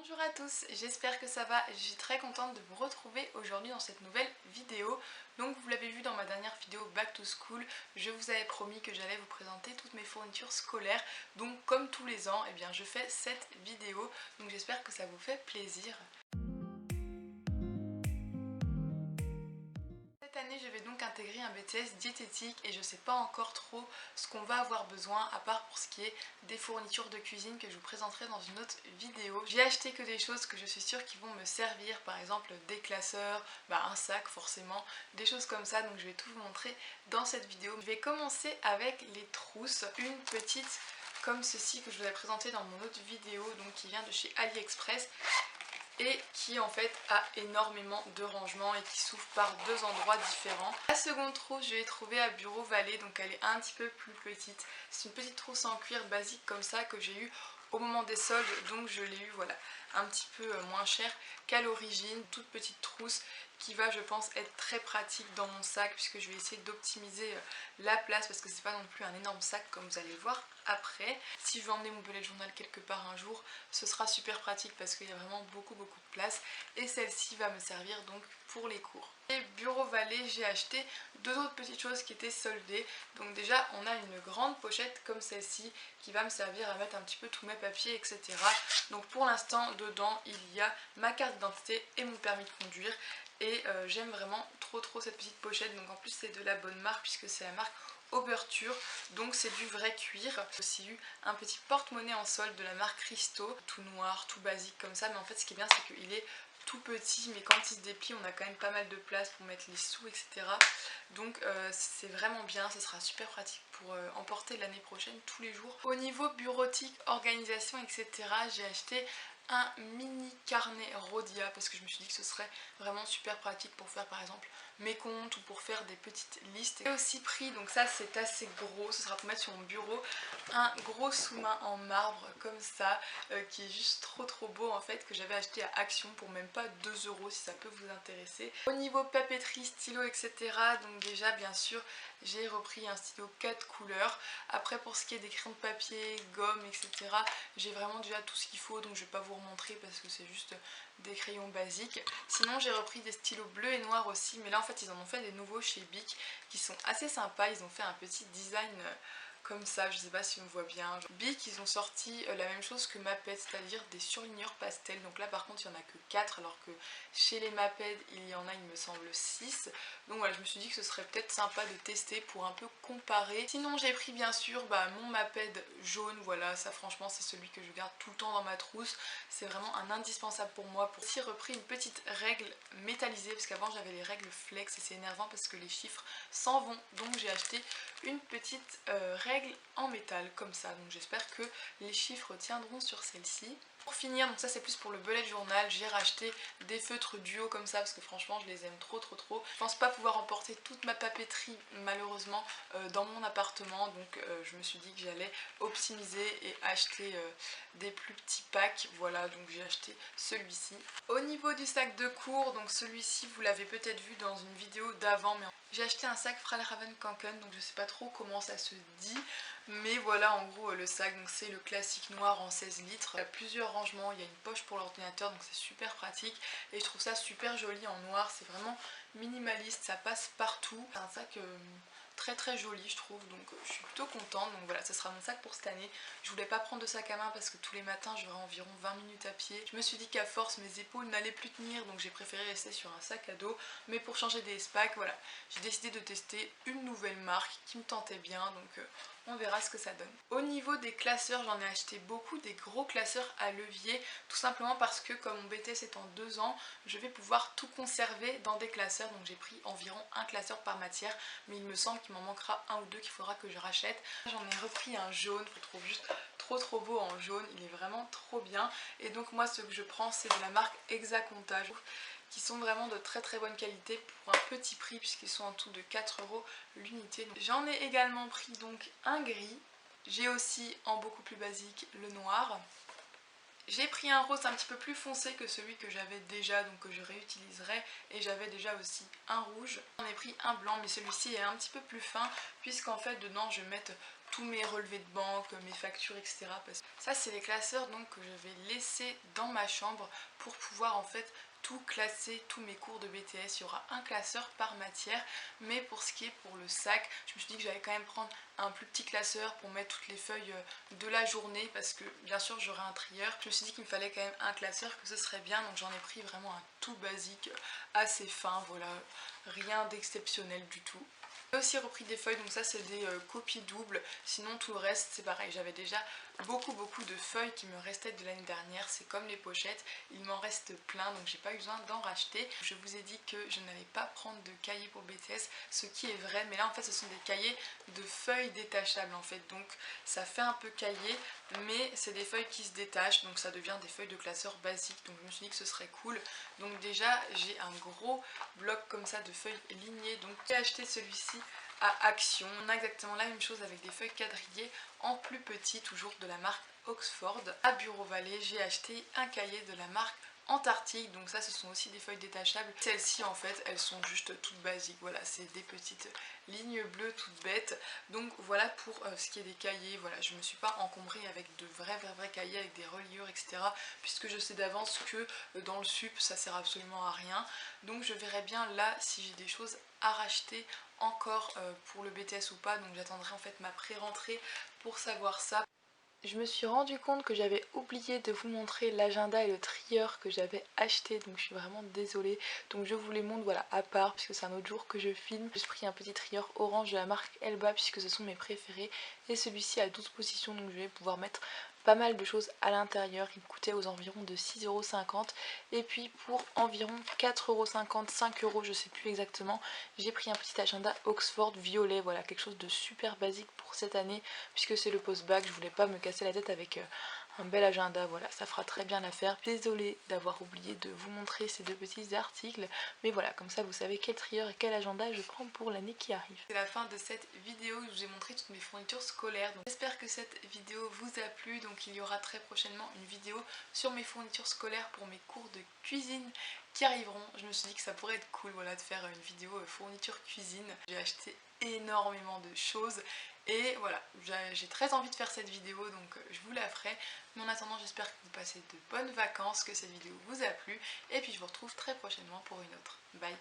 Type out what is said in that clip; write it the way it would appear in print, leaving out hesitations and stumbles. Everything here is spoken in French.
Bonjour à tous, j'espère que ça va. Je suis très contente de vous retrouver aujourd'hui dans cette nouvelle vidéo. Donc vous l'avez vu dans ma dernière vidéo Back to School, je vous avais promis que j'allais vous présenter toutes mes fournitures scolaires. Donc comme tous les ans, je fais cette vidéo. Donc j'espère que ça vous fait plaisir. Cette année, je vais donc intégrer un BTS diététique et je sais pas encore trop ce qu'on va avoir besoin à part pour ce qui est des fournitures de cuisine que je vous présenterai dans une autre vidéo. J'ai acheté que des choses que je suis sûre qui vont me servir, par exemple des classeurs, un sac forcément, des choses comme ça, donc je vais tout vous montrer dans cette vidéo. Je vais commencer avec les trousses, une petite comme ceci que je vous ai présenté dans mon autre vidéo, donc qui vient de chez AliExpress et qui en fait a énormément de rangements et qui s'ouvre par deux endroits différents. La seconde trousse, je l'ai trouvée à Bureau Vallée, donc elle est un petit peu plus petite. C'est une petite trousse en cuir basique comme ça que j'ai eu au moment des soldes, donc je l'ai eu voilà un petit peu moins cher qu'à l'origine. Toute petite trousse qui va je pense être très pratique dans mon sac puisque je vais essayer d'optimiser la place parce que c'est pas non plus un énorme sac comme vous allez le voir après. Si je veux emmener mon bullet journal quelque part un jour, ce sera super pratique parce qu'il y a vraiment beaucoup de place et celle-ci va me servir donc pour les cours. Et Bureau Vallée, j'ai acheté deux autres petites choses qui étaient soldées. Donc déjà on a une grande pochette comme celle-ci qui va me servir à mettre un petit peu tous mes papiers etc. Donc pour l'instant dedans il y a ma carte d'identité et mon permis de conduire. Et j'aime vraiment trop cette petite pochette. Donc en plus c'est de la bonne marque puisque c'est la marque Oberture, donc c'est du vrai cuir. J'ai aussi eu un petit porte-monnaie en solde de la marque Christo, tout noir, tout basique comme ça, mais en fait ce qui est bien c'est qu'il est tout petit, mais quand il se déplie on a quand même pas mal de place pour mettre les sous etc. Donc c'est vraiment bien, ce sera super pratique pour emporter l'année prochaine tous les jours. Au niveau bureautique, organisation etc, j'ai acheté un mini carnet Rhodia parce que je me suis dit que ce serait vraiment super pratique pour faire par exemple mes comptes ou pour faire des petites listes. J'ai aussi pris, donc ça c'est assez gros, ce sera pour mettre sur mon bureau, un gros sous-main en marbre comme ça qui est juste trop beau en fait, que j'avais acheté à Action pour même pas 2 € si ça peut vous intéresser. Au niveau papeterie, stylo etc, donc déjà bien sûr j'ai repris un stylo 4 couleurs. Après pour ce qui est des crayons de papier, gomme etc, j'ai vraiment déjà tout ce qu'il faut, donc je vais pas vous remontrer parce que c'est juste des crayons basiques. Sinon j'ai repris des stylos bleus et noirs aussi, mais là en fait ils en ont fait des nouveaux chez Bic qui sont assez sympas. Ils ont fait un petit design comme ça, je sais pas si on voit bien. Bic ils ont sorti la même chose que Maped, c'est-à-dire des surligneurs pastel. Donc là par contre il n'y en a que 4 alors que chez les Maped il y en a il me semble 6. Donc voilà, je me suis dit que ce serait peut-être sympa de tester pour un peu comparer. Sinon j'ai pris bien sûr mon Maped jaune, voilà ça franchement c'est celui que je garde tout le temps dans ma trousse. C'est vraiment un indispensable pour moi. J'ai aussi repris une petite règle métallisée parce qu'avant j'avais les règles flex et c'est énervant parce que les chiffres s'en vont. Donc j'ai acheté une petite règle en métal comme ça. Donc j'espère que les chiffres tiendront sur celle-ci. Pour finir, donc ça c'est plus pour le bullet journal, j'ai racheté des feutres duo comme ça parce que franchement je les aime trop. Je pense pas pouvoir emporter toute ma papeterie malheureusement dans mon appartement, donc je me suis dit que j'allais optimiser et acheter des plus petits packs. Voilà, donc j'ai acheté celui-ci. Au niveau du sac de cours, donc celui-ci vous l'avez peut-être vu dans une vidéo d'avant, mais j'ai acheté un sac Fjällräven Kanken, donc je sais pas trop comment ça se dit, mais voilà en gros le sac. Donc c'est le classique noir en 16 litres. Il y a plusieurs rangements, il y a une poche pour l'ordinateur, donc c'est super pratique et je trouve ça super joli en noir. C'est vraiment minimaliste, ça passe partout. C'est un sac très joli je trouve, donc je suis plutôt contente. Donc voilà, ce sera mon sac pour cette année. Je voulais pas prendre de sac à main parce que tous les matins j'aurais environ 20 minutes à pied. Je me suis dit qu'à force mes épaules n'allaient plus tenir, donc j'ai préféré rester sur un sac à dos. Mais pour changer des packs, voilà, j'ai décidé de tester une nouvelle marque qui me tentait bien, donc on verra ce que ça donne. Au niveau des classeurs, j'en ai acheté beaucoup, des gros classeurs à levier, tout simplement parce que comme mon BTS est en 2 ans, je vais pouvoir tout conserver dans des classeurs. Donc j'ai pris environ un classeur par matière, mais il me semble qu'il m'en manquera un ou deux qu'il faudra que je rachète. J'en ai repris un jaune, je le trouve juste trop beau en jaune, il est vraiment trop bien. Et donc moi ce que je prends c'est de la marque Exacontage, qui sont vraiment de très bonne qualité pour un petit prix puisqu'ils sont en tout de 4 € l'unité. J'en ai également pris donc un gris, j'ai aussi en beaucoup plus basique le noir. J'ai pris un rose un petit peu plus foncé que celui que j'avais déjà, donc que je réutiliserai, et j'avais déjà aussi un rouge. J'en ai pris un blanc, mais celui-ci est un petit peu plus fin puisqu'en fait dedans je vais mettre tous mes relevés de banque, mes factures, etc. Parce que ça c'est les classeurs donc que je vais laisser dans ma chambre pour pouvoir en fait tout classer, tous mes cours de BTS. Il y aura un classeur par matière, mais pour ce qui est pour le sac, je me suis dit que j'allais quand même prendre un plus petit classeur pour mettre toutes les feuilles de la journée, parce que bien sûr j'aurai un trieur. Je me suis dit qu'il me fallait quand même un classeur, que ce serait bien, donc j'en ai pris vraiment un tout basique, assez fin, voilà, rien d'exceptionnel du tout. J'ai aussi repris des feuilles, donc ça c'est des copies doubles, sinon tout le reste c'est pareil. J'avais déjà beaucoup de feuilles qui me restaient de l'année dernière, c'est comme les pochettes, il m'en reste plein donc j'ai pas eu besoin d'en racheter. Je vous ai dit que je n'allais pas prendre de cahiers pour BTS, ce qui est vrai, mais là en fait ce sont des cahiers de feuilles détachables en fait, donc ça fait un peu cahier, mais c'est des feuilles qui se détachent, donc ça devient des feuilles de classeur basiques, donc je me suis dit que ce serait cool. Donc déjà j'ai un gros bloc comme ça de feuilles lignées, donc j'ai acheté celui-ci à Action. On a exactement la même chose avec des feuilles quadrillées en plus petit, toujours de la marque Oxford. À Bureau Vallée, j'ai acheté un cahier de la marque Antarctique, donc ça ce sont aussi des feuilles détachables. Celles-ci en fait elles sont juste toutes basiques, voilà, c'est des petites lignes bleues toutes bêtes. Donc voilà pour ce qui est des cahiers, voilà, je me suis pas encombrée avec de vrais cahiers avec des reliures etc, puisque je sais d'avance que dans le sup ça sert absolument à rien. Donc je verrai bien là si j'ai des choses à racheter encore pour le BTS ou pas, donc j'attendrai en fait ma pré-rentrée pour savoir ça. Je me suis rendu compte que j'avais oublié de vous montrer l'agenda et le trieur que j'avais acheté, donc je suis vraiment désolée. Donc je vous les montre voilà à part puisque c'est un autre jour que je filme. J'ai pris un petit trieur orange de la marque Elba puisque ce sont mes préférés, et celui-ci a 12 positions, donc je vais pouvoir mettre pas mal de choses à l'intérieur. Il me coûtait aux environs de 6,50 €, et puis pour environ 4,50 €, 5 € je sais plus exactement, j'ai pris un petit agenda Oxford violet, voilà, quelque chose de super basique pour cette année puisque c'est le post-bac, je voulais pas me casser la tête avec un bel agenda, voilà, ça fera très bien l'affaire. Désolée d'avoir oublié de vous montrer ces deux petits articles, mais voilà, comme ça vous savez quel trieur et quel agenda je prends pour l'année qui arrive. C'est la fin de cette vidéo où je vous ai montré toutes mes fournitures scolaires. J'espère que cette vidéo vous a plu, donc il y aura très prochainement une vidéo sur mes fournitures scolaires pour mes cours de cuisine qui arriveront. Je me suis dit que ça pourrait être cool, voilà, de faire une vidéo fourniture cuisine. J'ai acheté énormément de choses et voilà, j'ai très envie de faire cette vidéo, donc je vous la ferai. Mais en attendant, j'espère que vous passez de bonnes vacances, que cette vidéo vous a plu, et puis je vous retrouve très prochainement pour une autre. Bye!